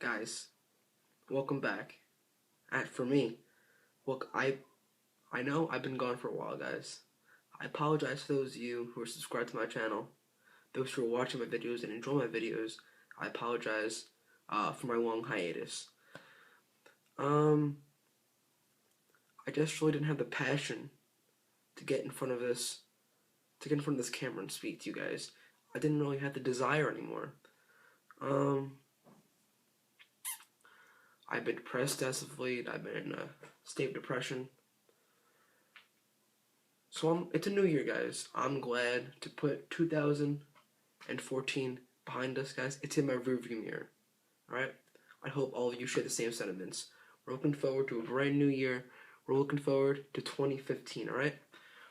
Guys, welcome back. For me, look, I know I've been gone for a while, guys. I apologize to those of you who are subscribed to my channel, those who are watching my videos and enjoy my videos. I apologize for my long hiatus. I just really didn't have the passion to get in front of this, camera and speak to you guys. I didn't really have the desire anymore. I've been depressed as of late. I've been in a state of depression. So it's a new year, guys. I'm glad to put 2014 behind us, guys. It's in my rearview mirror. Alright? I hope all of you share the same sentiments. We're looking forward to a brand new year. We're looking forward to 2015, alright?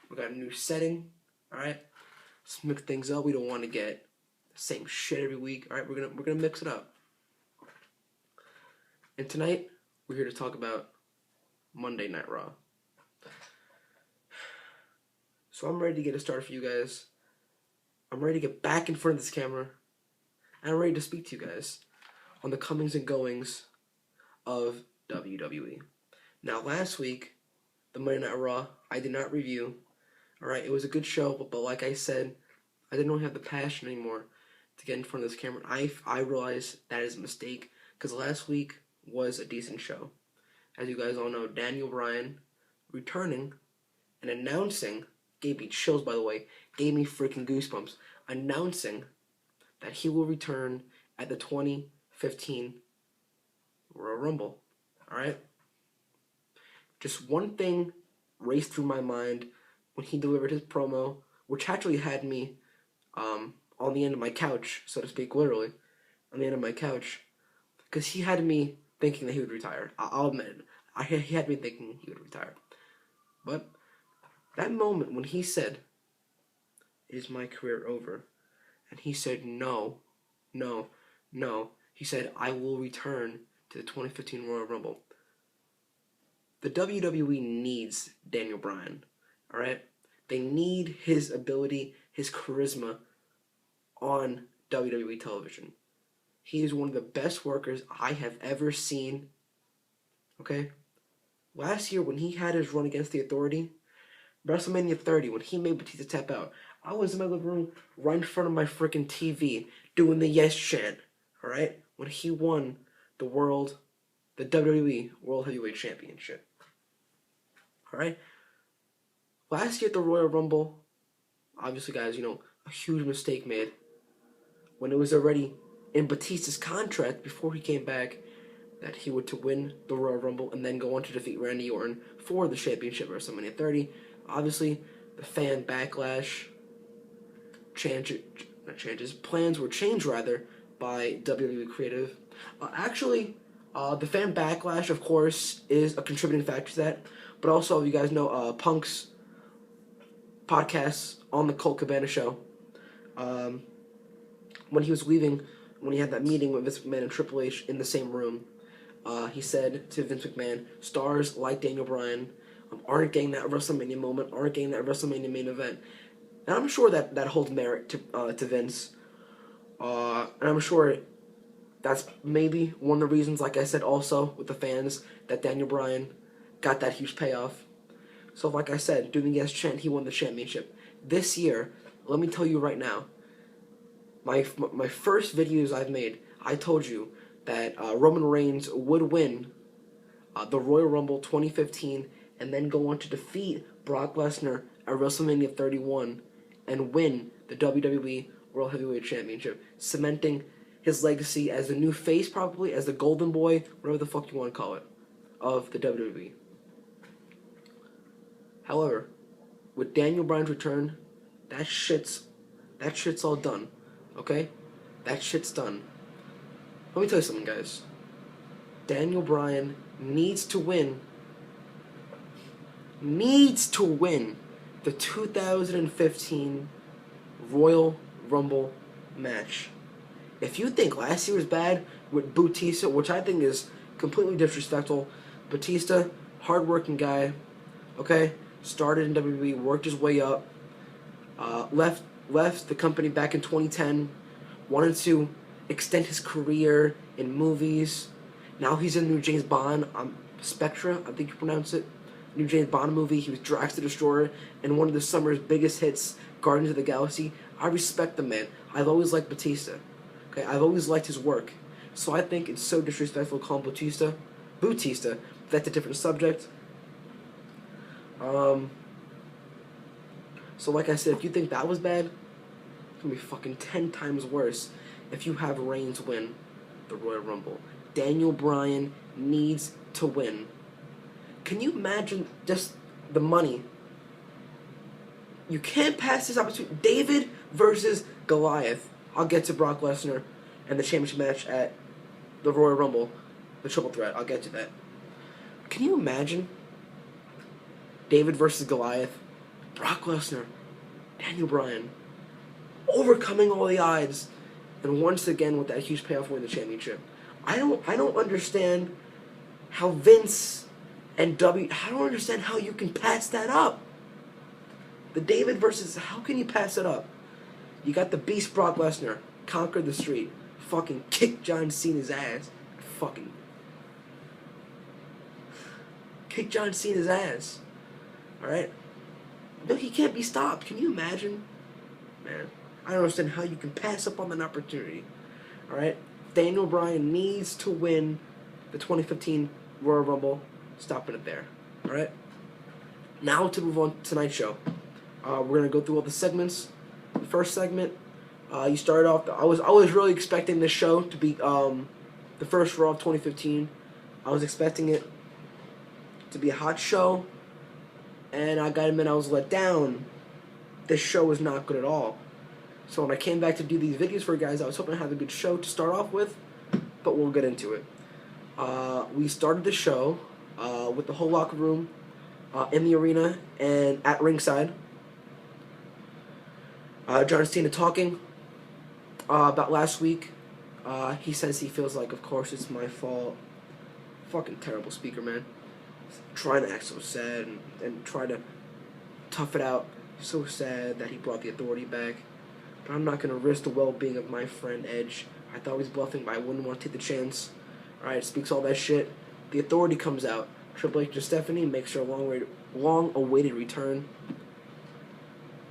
We got a new setting, alright? Let's mix things up. We don't want to get the same shit every week. Alright, we're gonna mix it up. And tonight, we're here to talk about Monday Night Raw. So I'm ready to get it started for you guys. I'm ready to get back in front of this camera. And I'm ready to speak to you guys on the comings and goings of WWE. Now, last week, the Monday Night Raw, I did not review. Alright, it was a good show, but like I said, I didn't really have the passion anymore to get in front of this camera. I realized that is a mistake, because last week was a decent show. As you guys all know, Bryan returning and announcing, gave me chills by the way, gave me freaking goosebumps, announcing that he will return at the 2015 Royal Rumble. Alright? Just one thing raced through my mind when he delivered his promo, which actually had me on the end of my couch, so to speak, literally, on the end of my couch, because he had me thinking that he would retire. I'll admit it. He had me thinking he would retire. But that moment when he said, "Is my career over?" and he said, "No, no, no." He said, "I will return to the 2015 Royal Rumble." The WWE needs Bryan. Alright? They need his ability, his charisma on WWE television. He is one of the best workers I have ever seen. Okay? Last year, when he had his run against the Authority, WrestleMania 30, when he made Batista tap out, I was in my living room right in front of my freaking TV doing the yes chant. Alright? When he won the WWE World Heavyweight Championship. Alright? Last year at the Royal Rumble, obviously, guys, a huge mistake made when it was already in Batista's contract before he came back that he would to win the Royal Rumble and then go on to defeat Randy Orton for the championship at WrestleMania 30. Obviously, the fan backlash plans were changed rather by WWE Creative. The fan backlash, of course, is a contributing factor to that. But also, you guys know Punk's podcast on the Colt Cabana show. When he was leaving, when he had that meeting with Vince McMahon and Triple H in the same room, he said to Vince McMahon, stars like Bryan aren't getting that WrestleMania moment, aren't getting that WrestleMania main event. And I'm sure that holds merit to Vince. And I'm sure that's maybe one of the reasons, like I said also with the fans, that Bryan got that huge payoff. So like I said, doing the yes chant, he won the championship. This year, let me tell you right now, my first videos I've made, I told you that Roman Reigns would win the Royal Rumble 2015 and then go on to defeat Brock Lesnar at WrestleMania 31 and win the WWE World Heavyweight Championship, cementing his legacy as the new face, probably, as the golden boy, whatever the fuck you want to call it, of the WWE. However, with Bryan's return, that shit's all done. Okay? That shit's done. Let me tell you something, guys. Bryan needs to win the 2015 Royal Rumble match. If you think last year was bad with Batista, which I think is completely disrespectful, Batista, hardworking guy, okay, started in WWE, worked his way up, left the company back in 2010, wanted to extend his career in movies. Now he's in a new James Bond, Spectra, I think you pronounce it. New James Bond movie. He was Drax the Destroyer in one of the summer's biggest hits, Guardians of the Galaxy. I respect the man. I've always liked Batista. Okay, I've always liked his work. So I think it's so disrespectful to call him Bautista. That's a different subject. So like I said, if you think that was bad, it's gonna be fucking 10 times worse if you have Reigns win the Royal Rumble. Daniel Bryan needs to win. Can you imagine just the money? You can't pass this opportunity. David versus Goliath. I'll get to Brock Lesnar and the championship match at the Royal Rumble, the triple threat. I'll get to that. Can you imagine David versus Goliath, Brock Lesnar, Daniel Bryan, overcoming all the odds, and once again with that huge payoff win the championship? I don't understand how Vince and I don't understand how you can pass that up. The David versus, how can you pass it up? You got the beast Brock Lesnar, conquered the street, fucking kicked John Cena's ass, fucking kicked John Cena's ass. Alright? No, he can't be stopped. Can you imagine? Man, I don't understand how you can pass up on that opportunity. Alright? Daniel Bryan needs to win the 2015 Royal Rumble. Stopping it there. Alright? Now to move on to tonight's show. We're going to go through all the segments. The first segment, you started off, I was really expecting this show to be the first Raw of 2015. I was expecting it to be a hot show, and I gotta admit I was let down. This show was not good at all. So when I came back to do these videos for you guys, I was hoping to have a good show to start off with, but we'll get into it. We started the show with the whole locker room in the arena and at ringside. John Cena talking about last week. He says he feels like, of course, it's my fault. Fucking terrible speaker, man. Trying to act so sad and try to tough it out. So sad that he brought the Authority back. But I'm not going to risk the well-being of my friend Edge. I thought he was bluffing, but I wouldn't want to take the chance. Alright, speaks all that shit. The Authority comes out. Triple H and Stephanie makes her long-awaited return.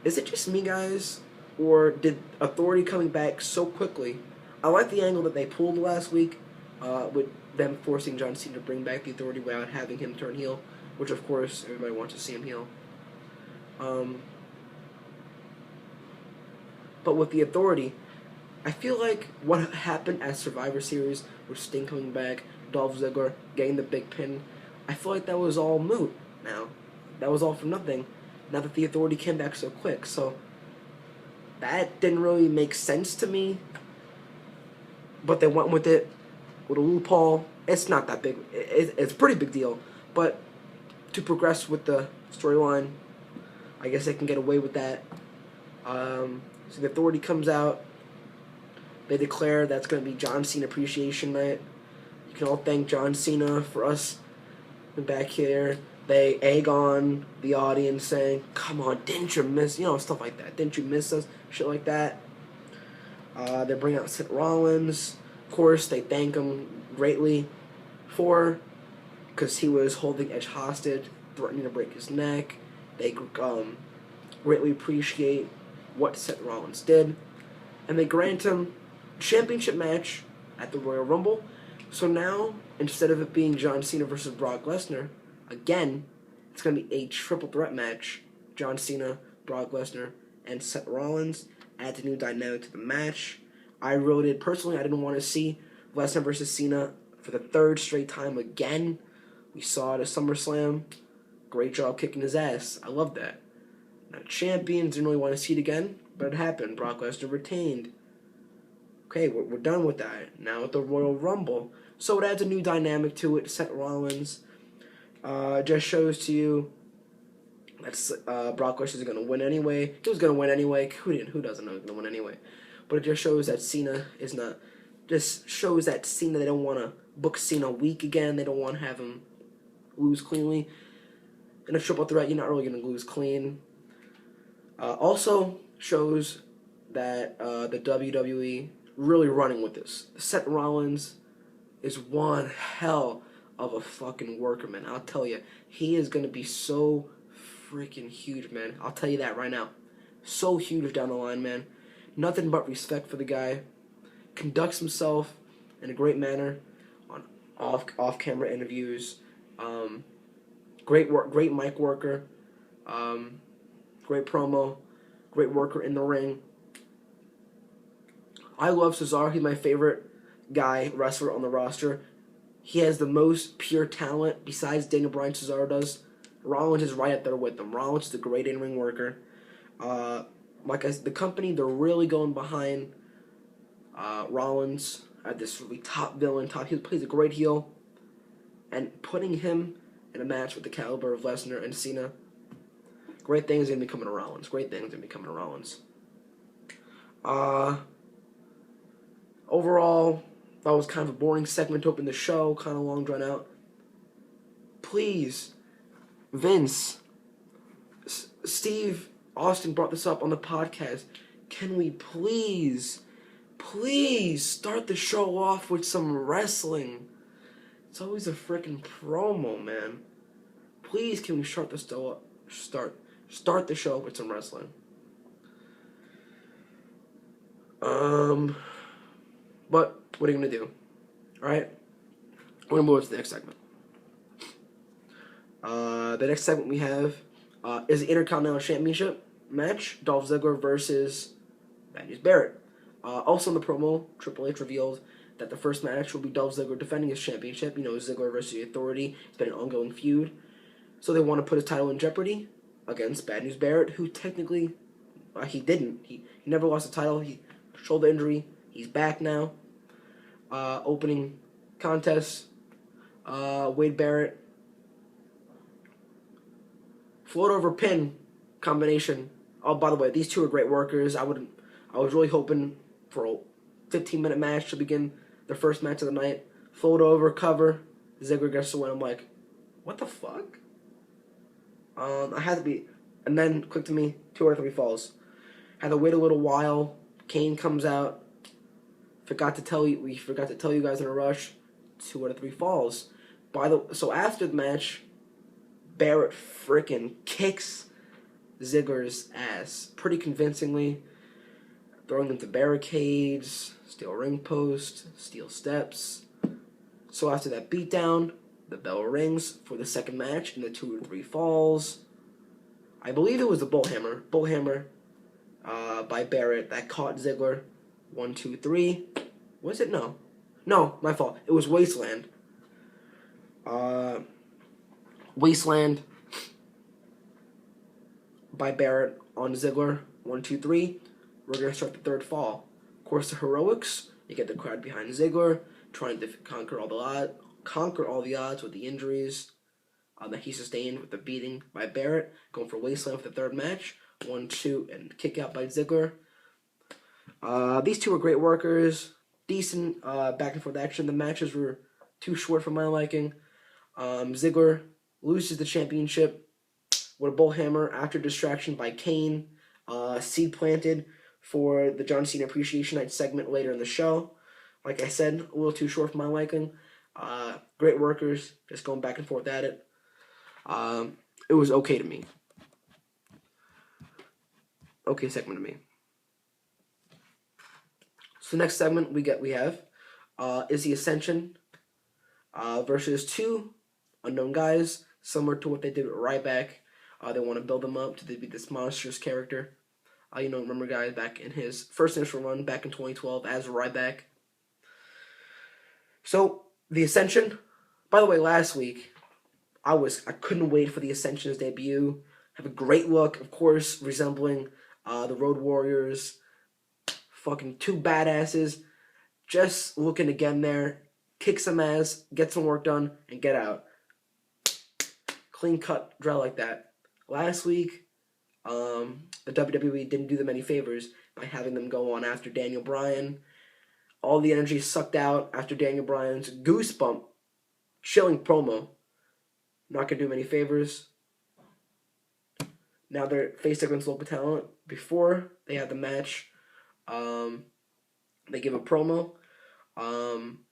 Is it just me, guys? Or did Authority coming back so quickly? I like the angle that they pulled last week with them forcing John Cena to bring back the Authority without having him turn heel, which, of course, everybody wants to see him heel. But with the Authority, I feel like what happened at Survivor Series with Sting coming back, Dolph Ziggler getting the big pin, I feel like that was all moot now. That was all for nothing. Now that the Authority came back so quick. So that didn't really make sense to me. But they went with it with a loophole. It's not that big. It's a pretty big deal. But to progress with the storyline, I guess they can get away with that. So the Authority comes out. They declare that's going to be John Cena Appreciation Night. You can all thank John Cena for us back here. They egg on the audience saying, come on, didn't you miss, stuff like that. Didn't you miss us? Shit like that. They bring out Seth Rollins. Of course, they thank him greatly because he was holding Edge hostage, threatening to break his neck. They greatly appreciate what Seth Rollins did. And they grant him a championship match at the Royal Rumble. So now, instead of it being John Cena versus Brock Lesnar, again, it's going to be a triple threat match. John Cena, Brock Lesnar, and Seth Rollins. Adds a new dynamic to the match. I wrote it personally. I didn't want to see Lesnar versus Cena for the third straight time again. We saw it at SummerSlam. Great job kicking his ass. I love that. Not champions, didn't really want to see it again, but it happened. Brock Lesnar retained. Okay, we're done with that. Now at the Royal Rumble. So it adds a new dynamic to it. Seth Rollins just shows to you that Brock Lesnar is going to win anyway. He was going to win anyway. Who doesn't know he's going to win anyway? But it just shows that Cena is not... Just shows that Cena, they don't want to book Cena weak again. They don't want to have him lose cleanly. In a triple threat, you're not really going to lose clean. Also shows that the WWE really running with this. Seth Rollins is one hell of a fucking worker, man. I'll tell you, he is going to be so freaking huge, man. I'll tell you that right now. So huge down the line, man. Nothing but respect for the guy. Conducts himself in a great manner on off-camera interviews. Great mic worker. Great promo. Great worker in the ring. I love Cesaro. He's my favorite wrestler on the roster. He has the most pure talent besides Daniel Bryan. Cesaro does. Rollins is right up there with them. Rollins is a great in-ring worker. Like I said, the company, they're really going behind Rollins at this really top villain. He plays a great heel. And putting him in a match with the caliber of Lesnar and Cena, great things are going to be coming to Rollins. Great things are going to be coming to Rollins. Overall, that was kind of a boring segment to open the show, kind of long drawn out. Please, Vince, Steve Austin brought this up on the podcast. Can we please start the show off with some wrestling? It's always a freaking promo, man. Please, can we start the show with some wrestling? But what are you gonna do? All right, we're gonna move on to the next segment. The next segment we have is the Intercontinental Championship match: Dolph Ziggler versus Bad News Barrett. Also in the promo, Triple H revealed that the first match will be Dolph Ziggler defending his championship. You know, Ziggler versus the Authority. It's been an ongoing feud, so they want to put his title in jeopardy against Bad News Barrett, who technically he didn't. He never lost the title. He shoulder injury. He's back now. Opening contest. Wade Barrett. Float over pin combination. Oh, by the way, these two are great workers. I was really hoping for a 15-minute match to begin the first match of the night. Float over, cover. Ziggler gets the win. I'm like, what the fuck? I had to be, and then click to me, 2 out of 3 falls. Had to wait a little while. Kane comes out. We forgot to tell you guys in a rush. 2 out of 3 falls. So after the match, Barrett frickin' kicks Ziggler's ass pretty convincingly, throwing him to barricades, steel ring post, steel steps. So after that beatdown, the bell rings for the second match in the 2 or 3 falls. I believe it was the bullhammer by Barrett that caught Ziggler. 1, 2, 3. Was it? No, my fault. It was Wasteland. Wasteland by Barrett on Ziggler. 1, 2, 3. We're gonna start the third fall. Of course, the heroics. You get the crowd behind Ziggler, trying to conquer all the odds with the injuries that he sustained with the beating by Barrett. Going for Wasteland for the third match. 1, 2, and kick out by Ziggler. These two are great workers. Decent back and forth action. The matches were too short for my liking. Ziggler loses the championship with a bullhammer after distraction by Kane. Seed planted for the John Cena Appreciation Night segment later in the show. Like I said, a little too short for my liking. Great workers, just going back and forth at it. It was okay to me. Okay segment to me. So the next segment we have is the Ascension versus 2 unknown guys, similar to what they did with Ryback. They want to build them up to be this monstrous character. Remember guys back in his first initial run back in 2012 as Ryback. So the Ascension. By the way, last week I couldn't wait for the Ascension's debut. Have a great look, of course, resembling the Road Warriors. Fucking 2 badasses, just looking to get in there, kick some ass, get some work done, and get out. Clean cut, draw like that. Last week, the WWE didn't do them any favors by having them go on after Daniel Bryan. All the energy sucked out after Daniel Bryan's goosebump, chilling promo. Not gonna do them any favors. Now they're faced against local talent. Before they had the match, They give a promo,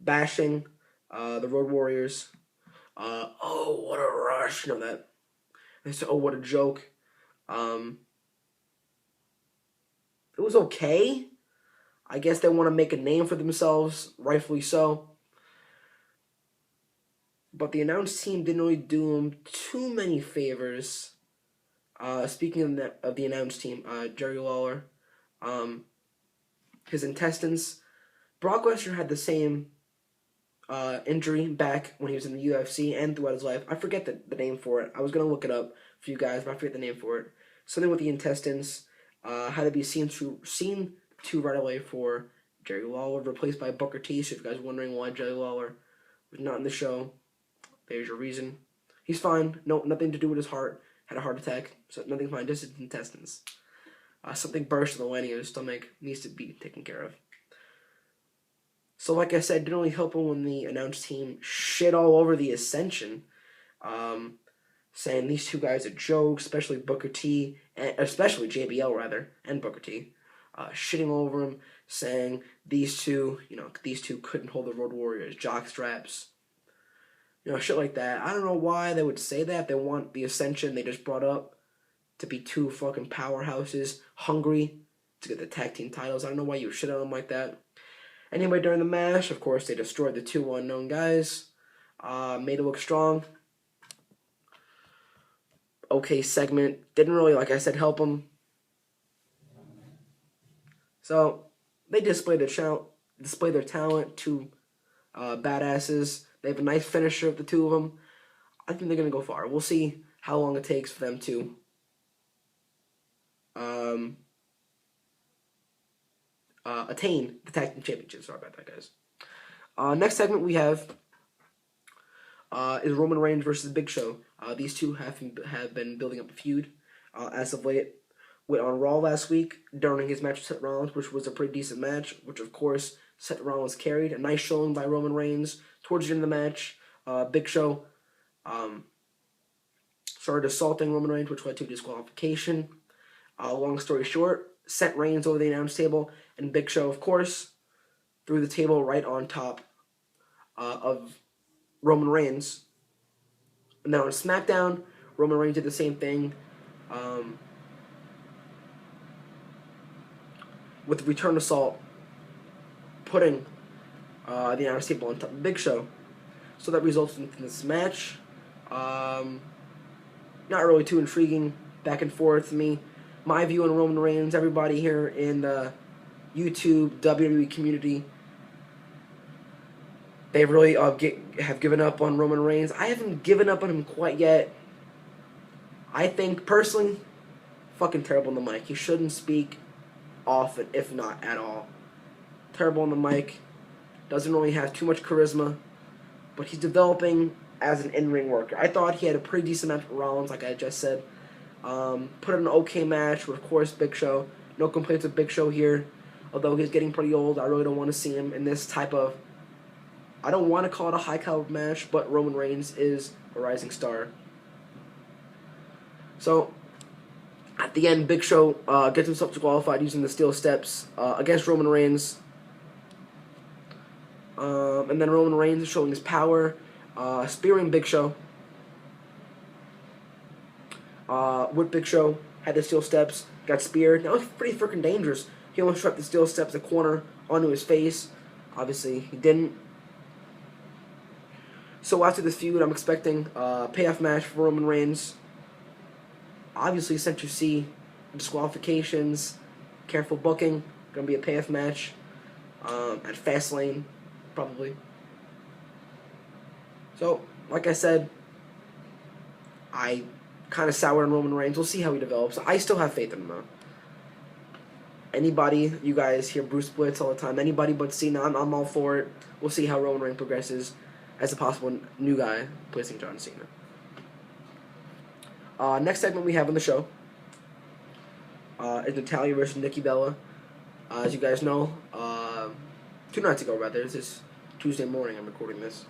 bashing the Road Warriors. Oh, what a rush! You know that. They said, oh, what a joke. It was okay. I guess they want to make a name for themselves, rightfully so. But the announced team didn't really do them too many favors. Speaking of the announced team, Jerry Lawler, his intestines. Brock Lesnar had the same injury back when he was in the UFC and throughout his life. I forget the name for it. I was going to look it up for you guys, but I forget the name for it. Something with the intestines. Had to be seen to right away for Jerry Lawler, replaced by Booker T. So if you guys are wondering why Jerry Lawler was not in the show, there's your reason. He's fine. No, nothing to do with his heart. Had a heart attack, so nothing's fine. Just his intestines. Something burst in the lining of his stomach. Needs to be taken care of. So like I said, didn't really help him when the announced team shit all over the Ascension. Saying these two guys are jokes, especially Booker T, and especially JBL rather, and Booker T. Shitting over him, saying these two couldn't hold the Road Warriors jock straps. Shit like that. I don't know why they would say that. They want the Ascension they just brought up to be two fucking powerhouses, hungry to get the tag team titles. I don't know why you would shit on them like that. Anyway, during the match, of course, they destroyed the two unknown guys. Made it look strong. Okay segment. Didn't really, like I said, help them. So, they display their talent. Two badasses. They have a nice finisher of the two of them. I think they're going to go far. We'll see how long it takes for them to attain the tag team championship. Sorry about that, guys. Next segment we have is Roman Reigns versus Big Show. These two have been building up a feud as of late. Went on Raw last week during his match with Seth Rollins, which was a pretty decent match, which of course Seth Rollins carried. A nice showing by Roman Reigns towards the end of the match. Big Show started assaulting Roman Reigns, which led to disqualification. Long story short, sent Reigns over the announce table, and Big Show, of course, threw the table right on top of Roman Reigns. And then on SmackDown, Roman Reigns did the same thing with the return assault, putting the announce table on top of Big Show. So that results in this match. Not really too intriguing, back and forth to me. My view on Roman Reigns, everybody here in the YouTube WWE community, they really have given up on Roman Reigns. I haven't given up on him quite yet. I think, personally, fucking terrible on the mic. He shouldn't speak often, if not at all. Terrible on the mic. Doesn't really have too much charisma. But he's developing as an in-ring worker. I thought he had a pretty decent match with Rollins, like I just said. Put in an okay match with, of course, Big Show. No complaints with Big Show here. Although he's getting pretty old, I really don't want to see him in this type of... I don't want to call it a high-caliber match, but Roman Reigns is a rising star. So, at the end, Big Show gets himself disqualified using the steel steps against Roman Reigns. And then Roman Reigns is showing his power, spearing Big Show. With Big Show, had the steel steps, got speared. That was pretty freaking dangerous. He almost struck the steel steps the corner onto his face. Obviously, he didn't. So after this feud, I'm expecting a payoff match for Roman Reigns. Obviously, since you see disqualifications, careful booking, gonna be a payoff match at Fastlane, probably. So, like I said, I kind of sour on Roman Reigns. We'll see how he develops. I still have faith in him, though. Anybody, you guys hear Bruce Blitz all the time. Anybody but Cena, I'm all for it. We'll see how Roman Reigns progresses as a possible new guy placing John Cena. Next segment we have on the show is Natalya versus Nikki Bella. As you guys know, 2 nights ago, rather, this is Tuesday morning I'm recording this.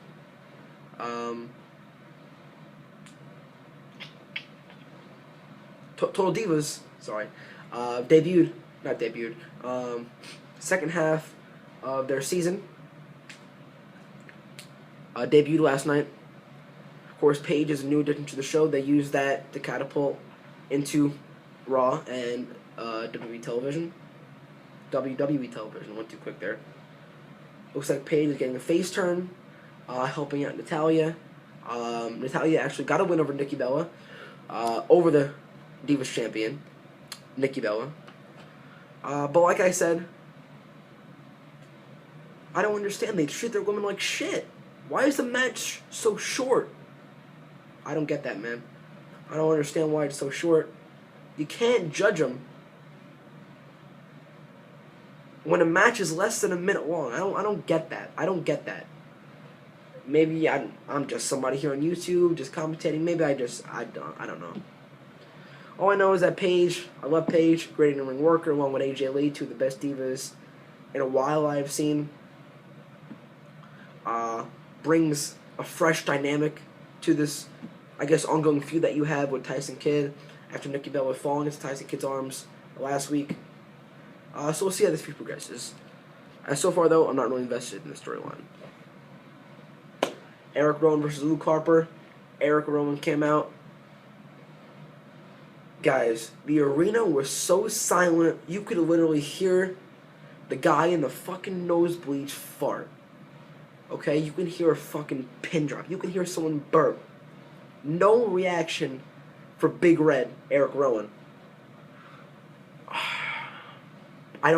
Total Divas, sorry, second half of their season. Debuted last night. Of course, Paige is a new addition to the show. They use that to catapult into Raw and WWE television. WWE television. Went too quick there. Looks like Paige is getting a face turn, helping out Natalya. Natalya actually got a win over Nikki Bella, over the Divas champion, Nikki Bella. But like I said, I don't understand. They treat their women like shit. Why is the match so short? I don't get that, man. I don't understand why it's so short. You can't judge them when a match is less than a minute long. I don't get that. I don't get that. Maybe I'm just somebody here on YouTube just commentating. Maybe I don't know. All I know is that Paige, I love Paige, great in-ring worker, along with AJ Lee, two of the best divas in a while I've seen. Brings a fresh dynamic to this, I guess, ongoing feud that you have with Tyson Kidd after Nikki Bella falling into Tyson Kidd's arms last week. So we'll see how this feud progresses. So far, though, I'm not really invested in the storyline. Eric Rowan versus Luke Harper. Eric Rowan came out. Guys, the arena was so silent, you could literally hear the guy in the fucking nosebleeds fart. Okay? You can hear a fucking pin drop. You can hear someone burp. No reaction for Big Red, Eric Rowan. I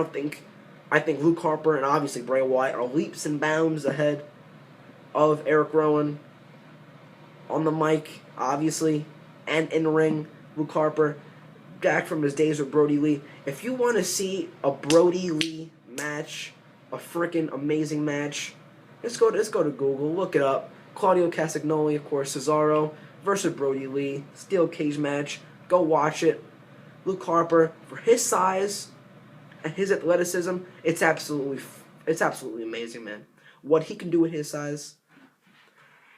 think Luke Harper and obviously Bray Wyatt are leaps and bounds ahead of Eric Rowan on the mic, obviously, and in the ring. Luke Harper, back from his days with Brody Lee. If you want to see a Brody Lee match, a freaking amazing match, let's go to Google, look it up. Claudio Castagnoli, of course, Cesaro versus Brody Lee, steel cage match. Go watch it. Luke Harper, for his size and his athleticism, it's absolutely amazing, man. What he can do with his size,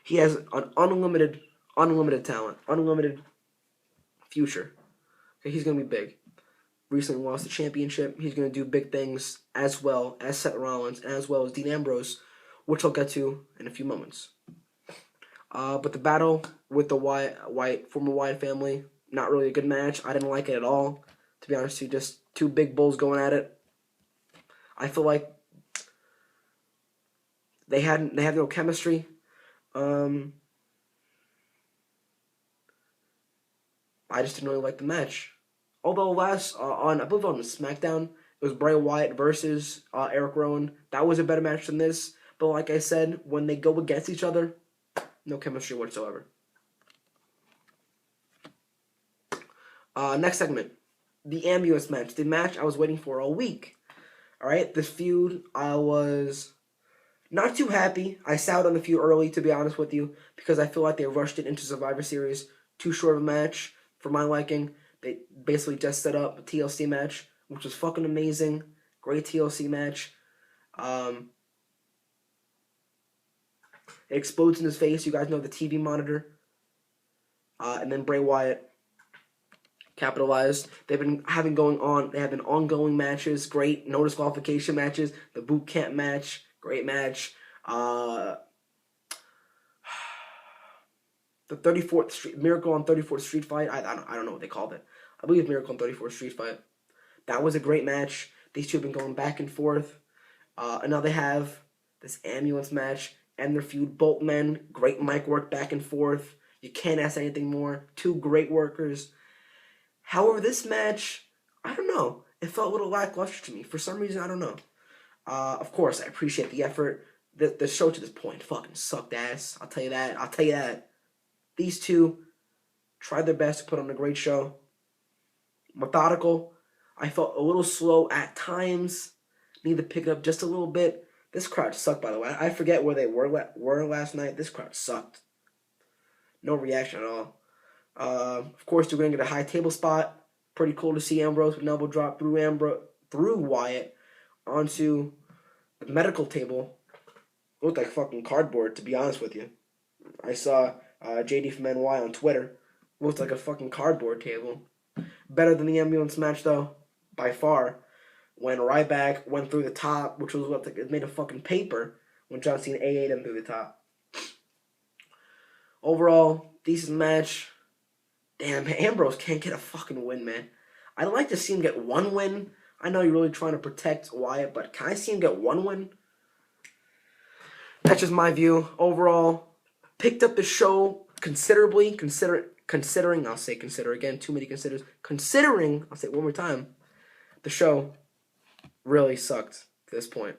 he has an unlimited talent, unlimited future. Okay, he's gonna be big. Recently lost the championship. He's gonna do big things as well as Seth Rollins, as well as Dean Ambrose, which I'll get to in a few moments. But the battle with the former Wyatt family, not really a good match. I didn't like it at all, to be honest with you. Just two big bulls going at it. I feel like they have no chemistry. I just didn't really like the match. Although I believe on SmackDown, it was Bray Wyatt versus Eric Rowan. That was a better match than this. But like I said, when they go against each other, no chemistry whatsoever. Next segment, the ambulance match. The match I was waiting for all week. All right, this feud, I was not too happy. I soured on the feud early, to be honest with you, because I feel like they rushed it into Survivor Series. Too short of a match for my liking. They basically just set up a TLC match, which was fucking amazing. Great TLC match. It explodes in his face. You guys know the TV monitor. And then Bray Wyatt capitalized. They have been ongoing matches. Great. No disqualification matches. The boot camp match. Great match. The 34th Street Miracle on 34th Street fight. I don't know what they called it. I believe Miracle on 34th Street fight. That was a great match. These two have been going back and forth. And now they have this ambulance match and their feud. Both men, great mic work back and forth. You can't ask anything more. Two great workers. However, this match, I don't know. It felt a little lackluster to me. For some reason, I don't know. Of course, I appreciate the effort. The show to this point fucking sucked ass. I'll tell you that. These two tried their best to put on a great show. Methodical. I felt a little slow at times. Need to pick it up just a little bit. This crowd sucked, by the way. I forget where they were last night. This crowd sucked. No reaction at all. Of course, they're going to get a high table spot. Pretty cool to see Ambrose with an elbow drop through Wyatt onto the medical table. It looked like fucking cardboard, to be honest with you. I saw JD from NY on Twitter. It looked like a fucking cardboard table. Better than the ambulance match, though, by far. when Ryback went through the top, which was what it made of fucking paper when John Cena AA'd him through the top. Overall, decent match. Damn, Ambrose can't get a fucking win, man. I'd like to see him get one win. I know you're really trying to protect Wyatt, but can I see him get one win? That's just my view. Overall, picked up the show considerably, considering, I'll say consider again, too many considers. Considering, I'll say it one more time, the show really sucked to this point.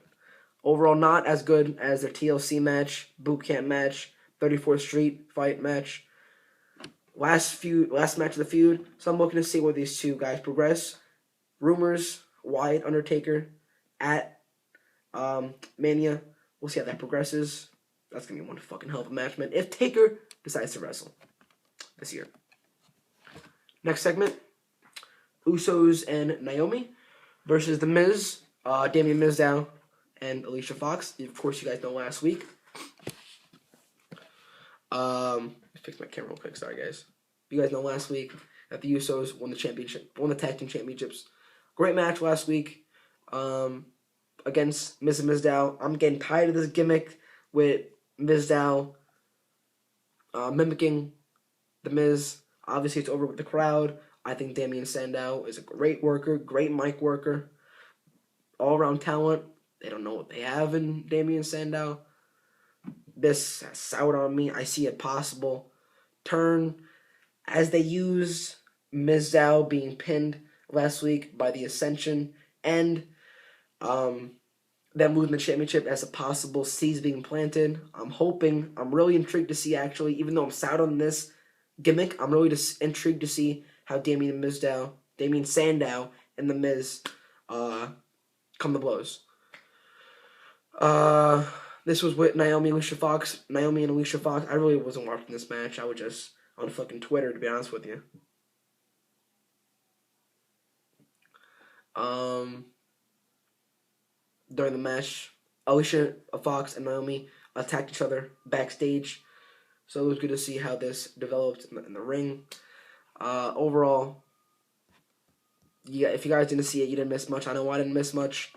Overall, not as good as their TLC match, boot camp match, 34th Street fight match. Last match of the feud. So I'm looking to see where these two guys progress. Rumors, Wyatt, Undertaker, at Mania. We'll see how that progresses. That's going to be one fucking hell of a match, man. If Taker decides to wrestle this year. Next segment. Usos and Naomi versus The Miz, Damian Mizdow, and Alicia Fox. Of course, you guys know last week. Fix my camera real quick. Sorry, guys. You guys know last week that the Usos won the tag team championships. Great match last week against Miz and Mizdow. I'm getting tired of this gimmick with Mizdow mimicking the Miz. Obviously, it's over with the crowd. I think Damian Sandow is a great worker, great mic worker, all-around talent. They don't know what they have in Damian Sandow. This has soured on me. I see a possible turn as they use Mizdow being pinned last week by the Ascension and them losing the championship as a possible seeds being planted. I'm really intrigued to see, actually, even though I'm soured on this gimmick, I'm really just intrigued to see how Damian Sandow, and the Miz come to blows. This was with Naomi and Alicia Fox. I really wasn't watching this match. I was just on fucking Twitter, to be honest with you. During the match, Alicia Fox and Naomi attacked each other backstage. So it was good to see how this developed in the ring. Overall, yeah, if you guys didn't see it, you didn't miss much. I know I didn't miss much.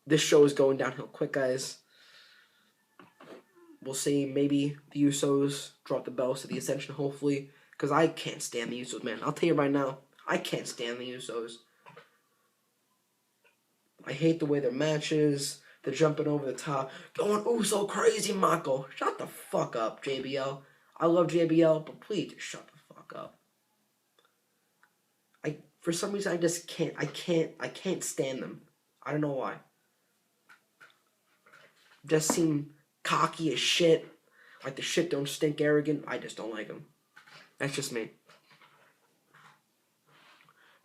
This show is going downhill quick, guys. We'll see. Maybe the Usos drop the belts to the Ascension, hopefully. Because I can't stand the Usos, man. I'll tell you right now. I can't stand the Usos. I hate the way their matches. They're jumping over the top. Going Uso crazy, Mako. Shut the fuck up, JBL. I love JBL, but please just shut the fuck up. For some reason, I just can't. I can't stand them. I don't know why. Just seem cocky as shit. Like the shit don't stink, arrogant. I just don't like them. That's just me.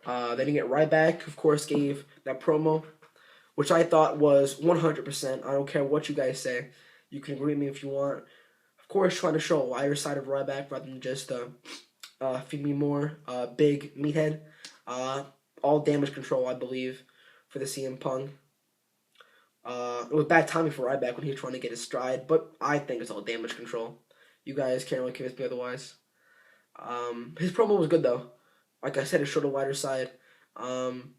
Then you get Ryback, of course, gave that promo, which I thought was 100%. I don't care what you guys say. You can agree with me if you want. Of course, trying to show a lighter side of Ryback rather than just feed me more. Big meathead. All damage control, I believe, for the CM Punk. It was bad timing for Ryback when he was trying to get his stride, but I think it's all damage control. You guys can't really convince me otherwise. His promo was good, though. Like I said, it showed a lighter side. And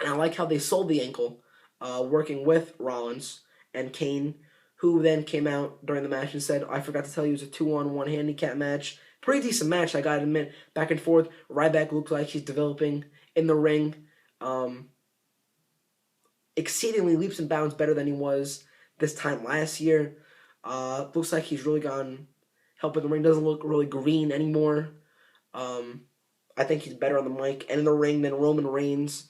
I like how they sold the ankle, working with Rollins and Kane, who then came out during the match and said, I forgot to tell you it was a 2-on-1 handicap match. Pretty decent match, I gotta admit. Back and forth. Ryback looks like he's developing in the ring. Exceedingly leaps and bounds better than he was this time last year. Looks like he's really gone helping the ring. Doesn't look really green anymore. I think he's better on the mic and in the ring than Roman Reigns.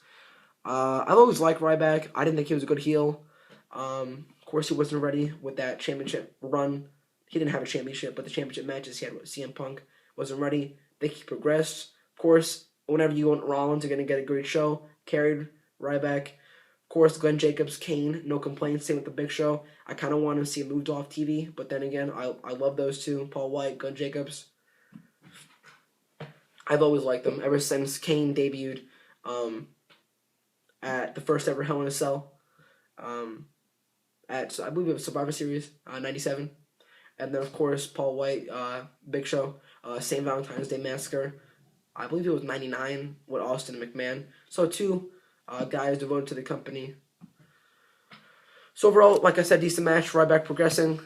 I've always liked Ryback. I didn't think he was a good heel. Of course, he wasn't ready with that championship run. He didn't have a championship, but the championship matches he had with CM Punk wasn't ready. I think he progressed. Of course, whenever you want Rollins, you're going to get a great show. Carried Ryback. Of course, Glenn Jacobs, Kane, no complaints. Same with the Big Show. I kind of want to see him moved off TV, but then again, I love those two. Paul Wyatt, Glenn Jacobs. I've always liked them ever since Kane debuted at the first ever Hell in a Cell. At, I believe it was Survivor Series, 97. And then, of course, Paul White, Big Show, St. Valentine's Day Massacre. I believe it was 99 with Austin and McMahon. So 2 guys devoted to the company. So overall, like I said, decent match. Ryback progressing,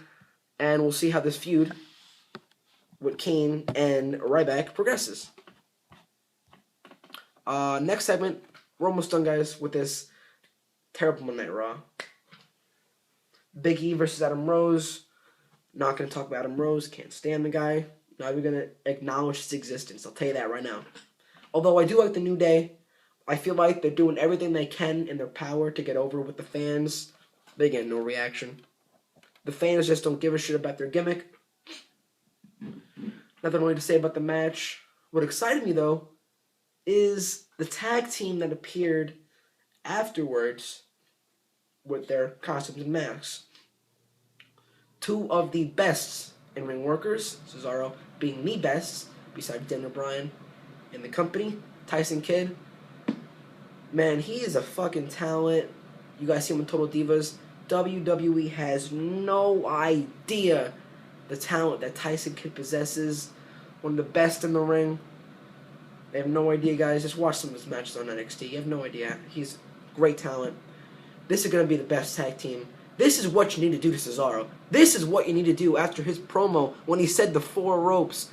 and we'll see how this feud with Kane and Ryback progresses. Next segment, we're almost done, guys, with this terrible Monday Night Raw. Big E versus Adam Rose. Not going to talk about Adam Rose. Can't stand the guy. Not even going to acknowledge his existence. I'll tell you that right now. Although I do like the New Day. I feel like they're doing everything they can in their power to get over with the fans. They get no reaction. The fans just don't give a shit about their gimmick. Nothing really to say about the match. What excited me, though, is the tag team that appeared afterwards with their costumes and masks. 2 of the best in-ring workers, Cesaro being the best, besides Daniel Bryan in the company. Tyson Kidd, man, he is a fucking talent. You guys see him in Total Divas. WWE has no idea the talent that Tyson Kidd possesses. One of the best in the ring. They have no idea, guys. Just watch some of his matches on NXT. You have no idea. He's great talent. This is going to be the best tag team. This is what you need to do to Cesaro. This is what you need to do after his promo when he said the 4 ropes.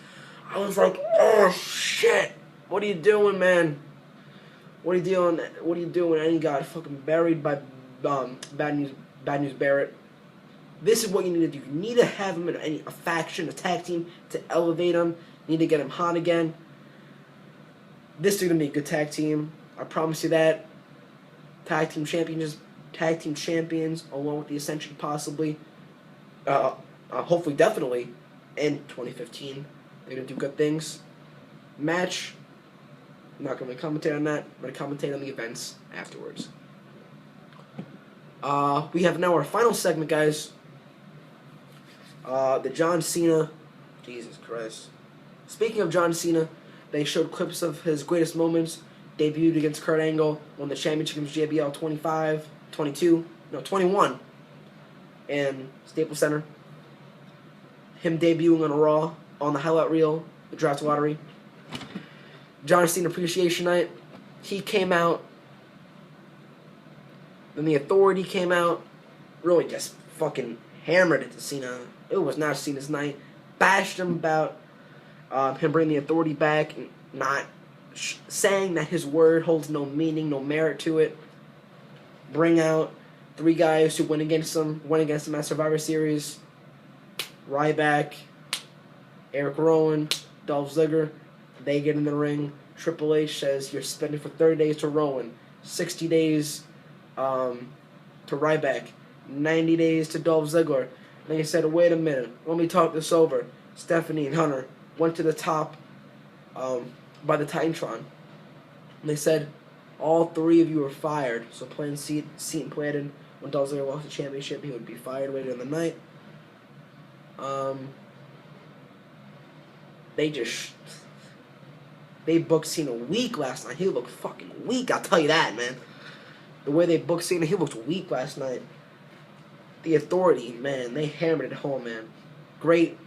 I was like, oh, shit. What are you doing, man? What are you doing? What are you doing? And he got fucking buried by Bad News Barrett. This is what you need to do. You need to have him in a faction, a tag team, to elevate him. You need to get him hot again. This is going to be a good tag team. I promise you that. Tag team champions, along with the Ascension, possibly. Hopefully, definitely, in 2015. They're going to do good things. Match, I'm not going to commentate on that. I'm going to commentate on the events afterwards. We have now our final segment, guys. The John Cena. Jesus Christ. Speaking of John Cena, they showed clips of his greatest moments. Debuted against Kurt Angle, won the championship against JBL 21 in Staples Center. Him debuting on a Raw, on the highlight reel, the draft lottery. John Cena Appreciation Night, he came out. Then the Authority came out, really just fucking hammered it to Cena. It was not Cena's night. Bashed him about him bringing the Authority back, and not saying that his word holds no meaning, no merit to it. Bring out 3 guys who went against him at Survivor Series. Ryback, Eric Rowan, Dolph Ziggler. They get in the ring. Triple H says you're spending for 30 days to Rowan, 60 days to Ryback, 90 days to Dolph Ziggler. And he said, wait a minute, let me talk this over. Stephanie and Hunter went to the top by the Titantron. And they said, all 3 of you are fired. So plan seat and planted. When Dolph Ziggler lost the championship, he would be fired later in the night. They booked Cena weak last night. He looked fucking weak, I'll tell you that, man. The way they booked Cena, he looked weak last night. The Authority, man, they hammered it home, man. Great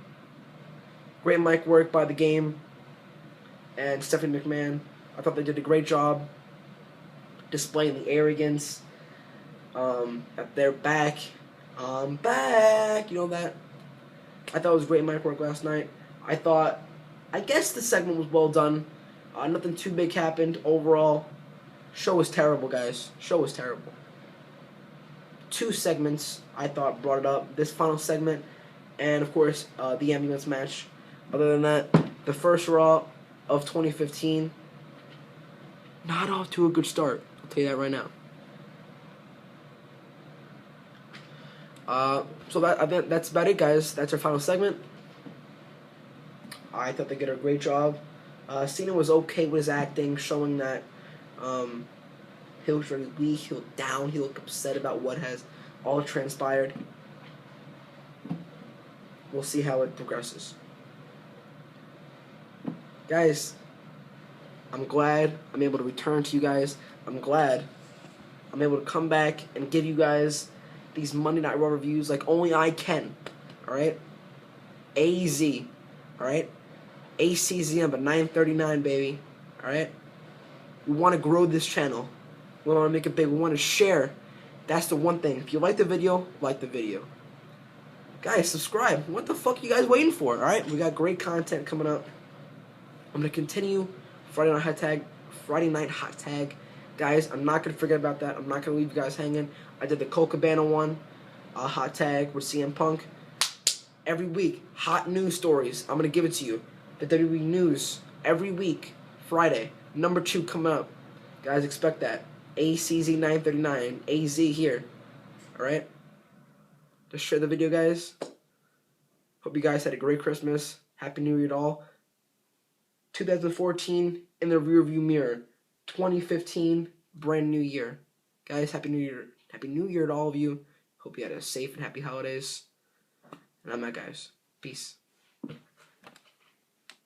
mic work by the Game and Stephanie McMahon. I thought they did a great job displaying the arrogance. At their back. I'm back. You know that? I thought it was great mic work last night. I guess the segment was well done. Nothing too big happened overall. Show was terrible, guys. Show was terrible. 2 segments, I thought, brought it up. This final segment, and of course, the ambulance match. Other than that, the first Raw of 2015, not off to a good start. I'll tell you that right now. So that's about it, guys. That's our final segment. I thought they did a great job. Cena was okay with his acting, showing that he looked really weak, he looked down, he looked upset about what has all transpired. We'll see how it progresses. Guys, I'm glad I'm able to return to you guys. I'm glad I'm able to come back and give you guys these Monday Night Raw reviews like only I can. Alright? AZ. Alright? acziemba939, baby. Alright? We want to grow this channel. We want to make it big. We want to share. That's the one thing. If you like the video, like the video. Guys, subscribe. What the fuck are you guys waiting for? Alright? We got great content coming up. I'm going to continue Friday Night Hot Tag. Guys, I'm not going to forget about that. I'm not going to leave you guys hanging. I did the Colt Cabana one. Hot Tag with CM Punk. Every week, hot news stories. I'm going to give it to you. The WWE News. Every week. Friday. Number 2 coming up. Guys, expect that. acziemba939. AZ here. Alright? Just share the video, guys. Hope you guys had a great Christmas. Happy New Year to all. 2014 in the rearview mirror. 2015, brand new year. Guys, Happy New Year. Happy New Year to all of you. Hope you had a safe and happy holidays. And I'm out, guys. Peace.